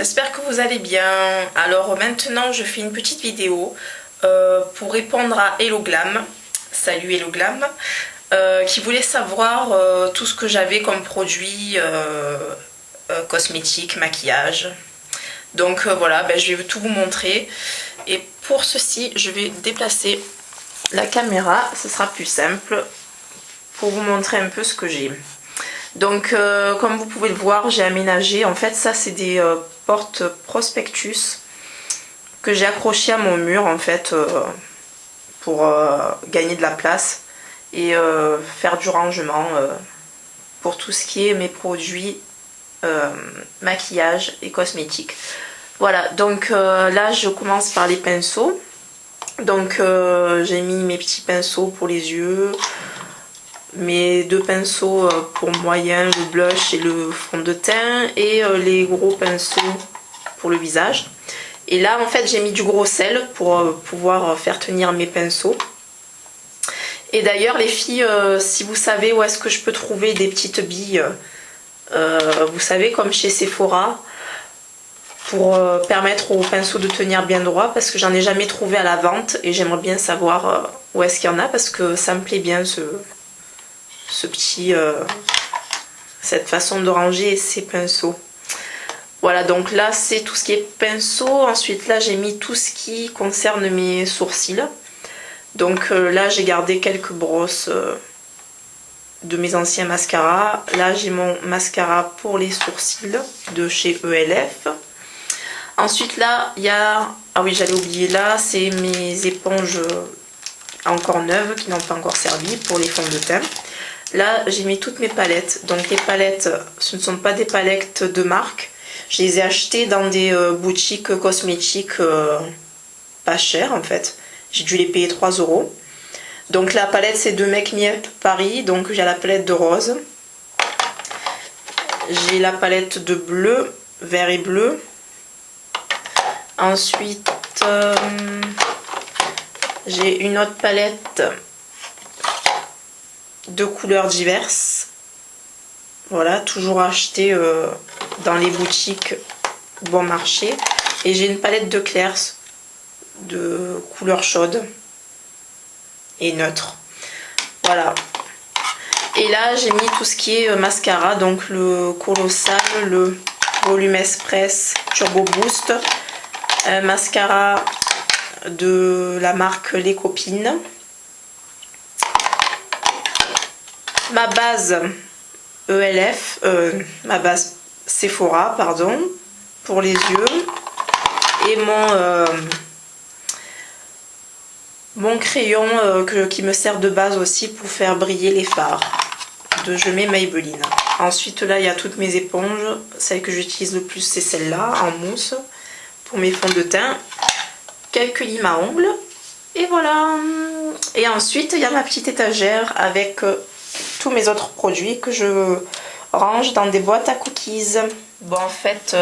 j'espère que vous allez bien. Alors maintenant je fais une petite vidéo pour répondre à Hello Glam. Salut Hello Glam, qui voulait savoir tout ce que j'avais comme produit cosmétique, maquillage. Donc voilà, je vais tout vous montrer. Et pour ceci, je vais déplacer la caméra, ce sera plus simple pour vous montrer un peu ce que j'ai. Donc comme vous pouvez le voir, j'ai aménagé, en fait ça c'est des portes prospectus que j'ai accrochées à mon mur en fait pour gagner de la place et faire du rangement pour tout ce qui est mes produits maquillage et cosmétiques. Voilà, donc là je commence par les pinceaux. Donc j'ai mis mes petits pinceaux pour les yeux, mes deux pinceaux pour moyen, le blush et le fond de teint, et les gros pinceaux pour le visage. Et là en fait j'ai mis du gros sel pour pouvoir faire tenir mes pinceaux. Et d'ailleurs les filles, si vous savez où est-ce que je peux trouver des petites billes, vous savez, comme chez Sephora, pour permettre aux pinceaux de tenir bien droit, parce que j'en ai jamais trouvé à la vente et j'aimerais bien savoir où est-ce qu'il y en a, parce que ça me plaît bien cette façon de ranger ces pinceaux. Voilà, donc là c'est tout ce qui est pinceau. Ensuite là j'ai mis tout ce qui concerne mes sourcils. Donc là j'ai gardé quelques brosses de mes anciens mascaras. Là j'ai mon mascara pour les sourcils de chez ELF. Ensuite là il y a, ah oui j'allais oublier, là c'est mes éponges encore neuves qui n'ont pas encore servi pour les fonds de teint. Là j'ai mis toutes mes palettes. Donc les palettes, ce ne sont pas des palettes de marque. Je les ai achetées dans des boutiques cosmétiques pas chères en fait. J'ai dû les payer 3 €. Donc la palette c'est de Make Me Up Paris. Donc j'ai la palette de rose. J'ai la palette de bleu, vert et bleu. Ensuite j'ai une autre palette de couleurs diverses. Voilà, toujours achetée dans les boutiques bon marché. Et j'ai une palette de clairs de couleurs chaudes et neutres. Voilà. Et là j'ai mis tout ce qui est mascara, donc le Colossal, le Volume Express Turbo Boost, un mascara de la marque Les Copines, ma base ELF, ma base Sephora pardon, pour les yeux, et mon crayon qui me sert de base aussi pour faire briller les fards, de Je Mets Maybelline. Ensuite là il y a toutes mes éponges. Celle que j'utilise le plus c'est celle-là en mousse pour mes fonds de teint, quelques limes à ongles, et voilà. Et ensuite il y a ma petite étagère avec tous mes autres produits que je range dans des boîtes à cookies. Bon, en fait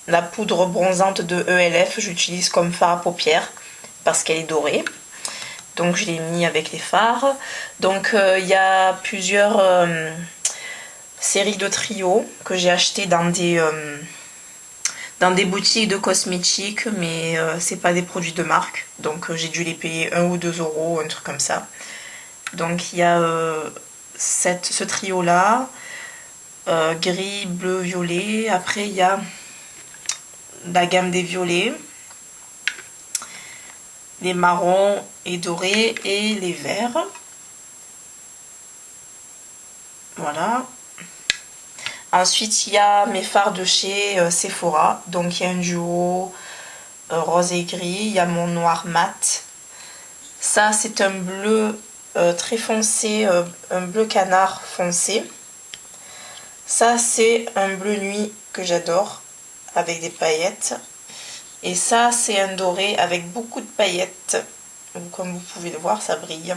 la poudre bronzante de ELF j'utilise comme fard à paupières parce qu'elle est dorée, donc je l'ai mis avec les fards. Donc il y a plusieurs séries de trio que j'ai acheté dans des boutiques de cosmétiques, mais c'est pas des produits de marque, donc j'ai dû les payer 1 ou 2 €, un truc comme ça. Donc il y a ce trio là, gris, bleu, violet. Après il y a la gamme des violets, les marrons et dorés et les verts. Voilà. Ensuite il y a mes fards de chez Sephora. Donc il y a un duo rose et gris. Il y a mon noir mat. Ça c'est un bleu très foncé, un bleu canard foncé. Ça c'est un bleu nuit que j'adore avec des paillettes. Et ça c'est un doré avec beaucoup de paillettes. Comme vous pouvez le voir, ça brille.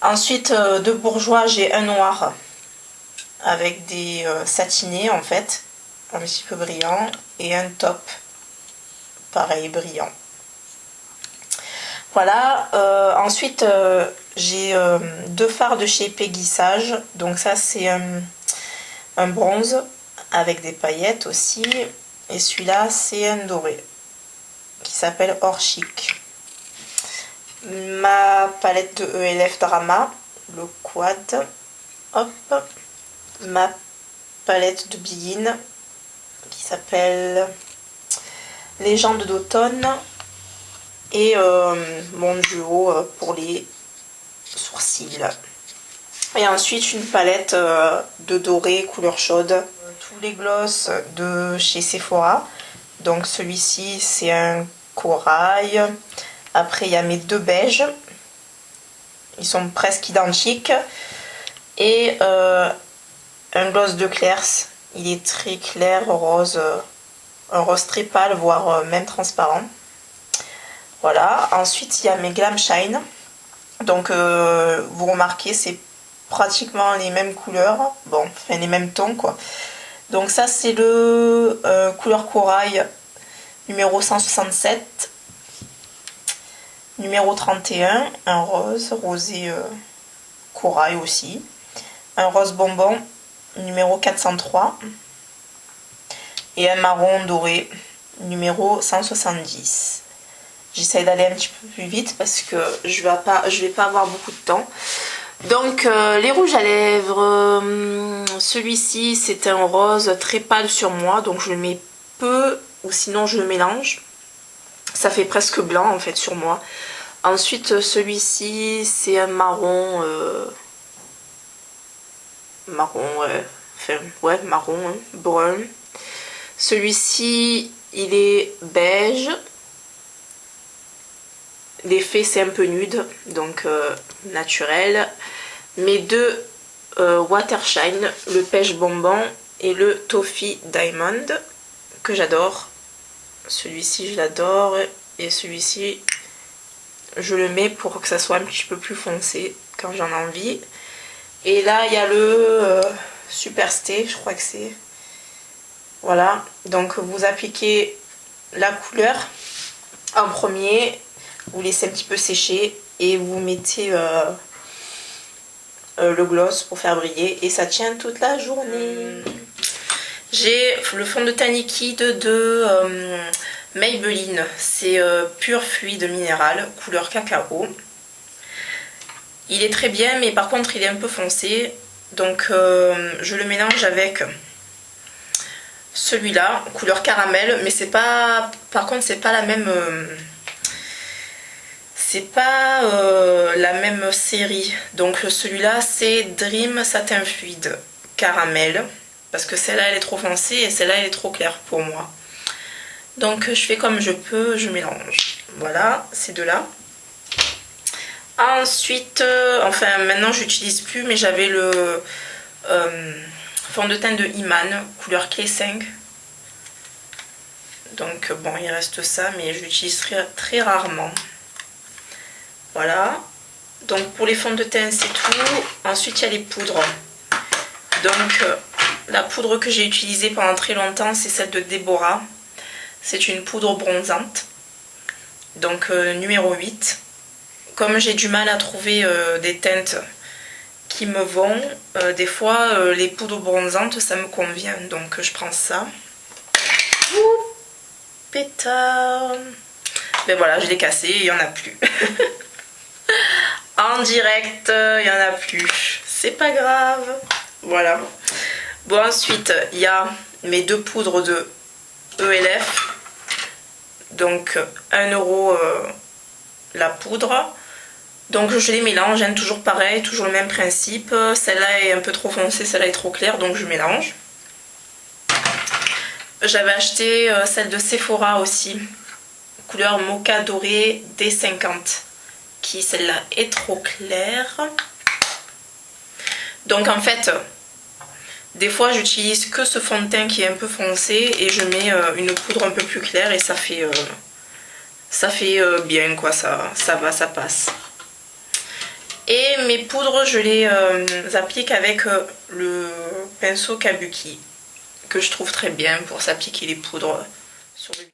Ensuite de Bourjois j'ai un noir avec des satinés en fait, un petit peu brillant, et un top pareil brillant. Voilà. Ensuite j'ai deux fards de chez Peggy Sage. Donc ça c'est un bronze avec des paillettes aussi. Et celui-là, c'est un doré qui s'appelle Orchic. Ma palette de ELF Drama, le quad. Hop. Ma palette de Begin qui s'appelle Légende d'automne. Et mon duo pour les sourcils. Et ensuite une palette de doré couleur chaude. Tous les gloss de chez Sephora. Donc celui-ci c'est un corail. Après il y a mes deux beiges. Ils sont presque identiques. Et un gloss de Claire's. Il est très clair, rose. Un rose très pâle, voire même transparent. Voilà. Ensuite il y a mes Glam Shine. Donc vous remarquez c'est pratiquement les mêmes couleurs. Bon, enfin les mêmes tons quoi. Donc ça c'est le couleur corail numéro 167. Numéro 31, un rose, rosé corail aussi. Un rose bonbon, numéro 403. Et un marron doré, numéro 170. J'essaie d'aller un petit peu plus vite parce que je vais pas avoir beaucoup de temps. Donc les rouges à lèvres, celui-ci c'est un rose très pâle sur moi, donc je le mets peu ou sinon je le mélange. Ça fait presque blanc en fait sur moi. Ensuite celui-ci c'est un marron, marron, hein, brun. Celui-ci il est beige. L'effet c'est un peu nude, donc naturel. Mes deux Watershine, le pêche bonbon et le Toffee Diamond, que j'adore. Celui-ci je l'adore et celui-ci je le mets pour que ça soit un petit peu plus foncé quand j'en ai envie. Et là il y a le Superstay, je crois que c'est. Voilà, donc vous appliquez la couleur en premier. Vous laissez un petit peu sécher et vous mettez le gloss pour faire briller et ça tient toute la journée. J'ai le fond de teint liquide de Maybelline, c'est pur fluide minéral, couleur cacao. Il est très bien mais par contre il est un peu foncé, donc je le mélange avec celui-là, couleur caramel, mais c'est pas, par contre c'est pas la même... c'est pas la même série. Donc celui-là c'est Dream Satin Fluide Caramel. Parce que celle-là elle est trop foncée et celle-là elle est trop claire pour moi. Donc je fais comme je peux, je mélange. Voilà, ces deux-là. Ensuite, enfin maintenant j'utilise plus, mais j'avais le fond de teint de Iman, couleur clé 5. Donc bon, il reste ça, mais je l'utilise très rarement. Voilà, donc pour les fonds de teint c'est tout. Ensuite il y a les poudres. Donc la poudre que j'ai utilisée pendant très longtemps c'est celle de Deborah. C'est une poudre bronzante. Donc numéro 8. Comme j'ai du mal à trouver des teintes qui me vont, des fois les poudres bronzantes ça me convient. Donc je prends ça. Ouh, pétard. Ben voilà, je l'ai cassé et il n'y en a plus. En direct, il n'y en a plus. C'est pas grave. Voilà. Bon, ensuite, il y a mes deux poudres de ELF. Donc, 1 € la poudre. Donc, je les mélange. Hein, toujours pareil, toujours le même principe. Celle-là est un peu trop foncée, celle-là est trop claire. Donc, je mélange. J'avais acheté celle de Sephora aussi. Couleur mocha doré D50. Qui celle-là est trop claire. Donc en fait des fois j'utilise que ce fond de teint qui est un peu foncé et je mets une poudre un peu plus claire et ça fait bien quoi, ça va, ça passe. Et mes poudres je les applique avec le pinceau Kabuki que je trouve très bien pour s'appliquer les poudres sur le visage.